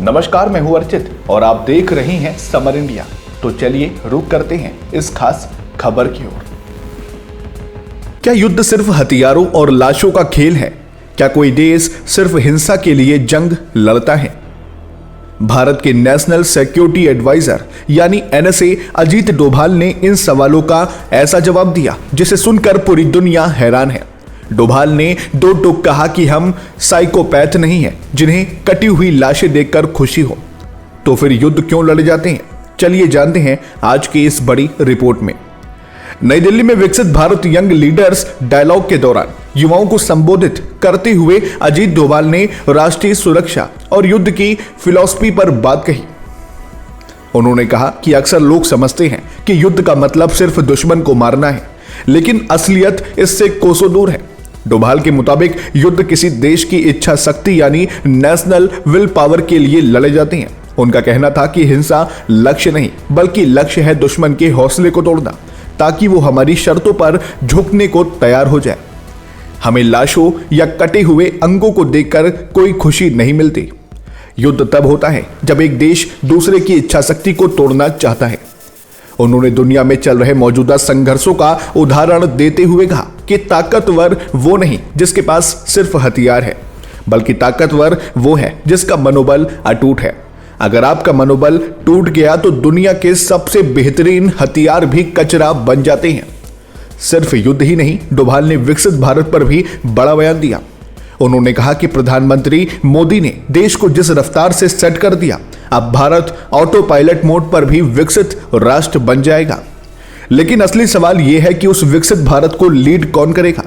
नमस्कार, मैं हूं अर्चित और आप देख रहे हैं समर इंडिया। तो चलिए रुक करते हैं इस खास खबर की ओर। क्या युद्ध सिर्फ हथियारों और लाशों का खेल है? क्या कोई देश सिर्फ हिंसा के लिए जंग लड़ता है? भारत के नेशनल सिक्योरिटी एडवाइजर यानी एनएसए अजीत डोभाल ने इन सवालों का ऐसा जवाब दिया जिसे सुनकर पूरी दुनिया हैरान है। डोभाल ने दो टूक कहा कि हम साइकोपैथ नहीं हैं जिन्हें कटी हुई लाशें देखकर खुशी हो। तो फिर युद्ध क्यों लड़े जाते हैं? चलिए जानते हैं आज की इस बड़ी रिपोर्ट में। नई दिल्ली में विकसित भारत यंग लीडर्स डायलॉग के दौरान युवाओं को संबोधित करते हुए अजीत डोभाल ने राष्ट्रीय सुरक्षा और युद्ध की फिलॉसफी पर बात कही। उन्होंने कहा कि अक्सर लोग समझते हैं कि युद्ध का मतलब सिर्फ दुश्मन को मारना है, लेकिन असलियत इससे कोसों दूर है। डोभाल के मुताबिक युद्ध किसी देश की इच्छा शक्ति यानी नेशनल विल पावर के लिए लड़े जाते हैं। उनका कहना था कि हिंसा लक्ष्य नहीं बल्कि लक्ष्य है दुश्मन के हौसले को तोड़ना ताकि वो हमारी शर्तों पर झुकने को तैयार हो जाए। हमें लाशों या कटे हुए अंगों को देखकर कोई खुशी नहीं मिलती। युद्ध तब होता है जब एक देश दूसरे की इच्छा शक्ति को तोड़ना चाहता है। उन्होंने दुनिया में चल रहे मौजूदा संघर्षों का उदाहरण देते हुए कहा कि ताकतवर वो नहीं जिसके पास सिर्फ हथियार है, बल्कि ताकतवर वो है जिसका मनोबल अटूट है। अगर आपका मनोबल टूट गया तो दुनिया के सबसे बेहतरीन हथियार भी कचरा बन जाते हैं। सिर्फ युद्ध ही नहीं, डोभाल ने विकसित भारत पर भी बड़ा बयान दिया। उन्होंने कहा कि प्रधानमंत्री मोदी ने देश को जिस रफ्तार से सेट कर दिया, अब भारत ऑटो पायलट मोड पर भी विकसित राष्ट्र बन जाएगा। लेकिन असली सवाल यह है कि उस विकसित भारत को लीड कौन करेगा।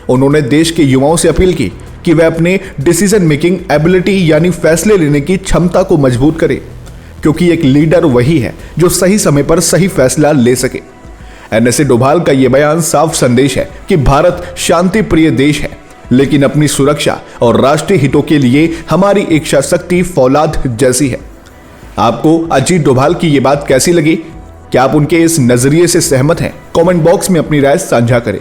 उन्होंने देश के युवाओं से अपील की कि वे अपने डिसीजन मेकिंग एबिलिटी यानी फैसले लेने की क्षमता को मजबूत करें, क्योंकि एक लीडर वही है जो सही समय पर सही फैसला ले सके। एनएसए डोभाल का यह बयान साफ संदेश है कि भारत शांति प्रिय देश है, लेकिन अपनी सुरक्षा और राष्ट्रीय हितों के लिए हमारी इच्छा शक्ति फौलाद जैसी है। आपको अजीत डोभाल की ये बात कैसी लगी? क्या आप उनके इस नजरिए से सहमत हैं? कमेंट बॉक्स में अपनी राय साझा करें।